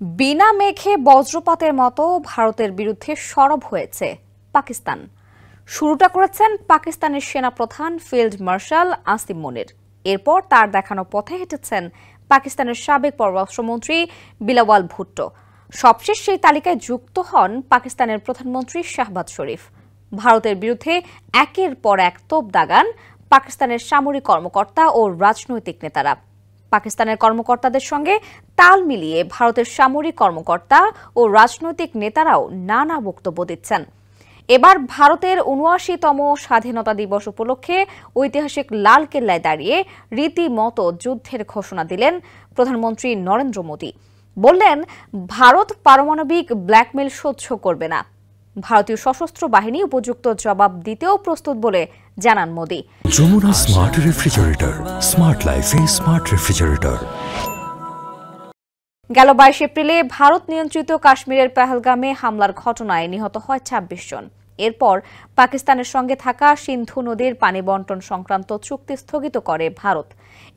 বিনা মেঘে বজ্রপাতের মতো ভারতের বিরুদ্ধে সরব হয়েছে পাকিস্তান। শুরুটা করেছেন পাকিস্তানের সেনাপ্রধান ফিল্ড মার্শাল আসিম মনির। এরপর তার দেখানো পথে হেঁটেছেন পাকিস্তানের সাবেক পররাষ্ট্রমন্ত্রী বিলাওয়াল ভুট্টো। সবশেষ সেই তালিকায় যুক্ত হন পাকিস্তানের প্রধানমন্ত্রী শাহবাজ শরীফ। ভারতের বিরুদ্ধে একের পর এক তোপ দাগান পাকিস্তানের সামরিক কর্মকর্তা ও রাজনৈতিক নেতারা। পাকিস্তানের কর্মকর্তাদের সঙ্গে তাল মিলিয়ে ভারতের সামরিক কর্মকর্তা ও রাজনৈতিক নেতারাও নানা বক্তব্য দিচ্ছেন। এবার ভারতের ৭৯তম স্বাধীনতা দিবস উপলক্ষে ঐতিহাসিক লালকেল্লায় দাঁড়িয়ে রীতিমতো যুদ্ধের ঘোষণা দিলেন প্রধানমন্ত্রী নরেন্দ্র মোদী। বললেন, ভারত পারমাণবিক ব্ল্যাকমেল সহ্য করবে না। ভারতীয় সশস্ত্র বাহিনী উপযুক্ত জবাব দিতেও প্রস্তুত বলে জানান Modi. Jamuna smart refrigerator, smart লাইফে স্মার্ট রেফ্রিজারেটর। গেল ২২ এপ্রিলে ভারত নিয়ন্ত্রিত কাশ্মীরের পেহেলগামে হামলার ঘটনায় নিহত হয় ২৬ জন। এরপর পাকিস্তানের সঙ্গে থাকা সিন্ধু নদীর পানি বন্টন সংক্রান্ত চুক্তি স্থগিত করে ভারত।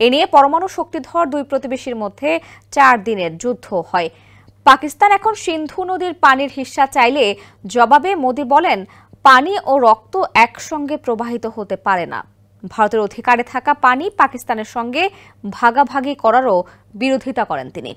এ নিয়ে পরমাণু শক্তিধর দুই প্রতিবেশীর মধ্যে ৪ দিনের যুদ্ধ হয়। পাকিস্তান এখন সিন্ধু নদীর পানির হিস্সা চাইলে জবাবে মোদী বলেন, পানি ও রক্ত একসঙ্গে প্রবাহিত হতে পারে না। ভারতের অধিকারে থাকা পানি পাকিস্তানের সঙ্গে ভাগাভাগি করারও বিরোধিতা করেন তিনি।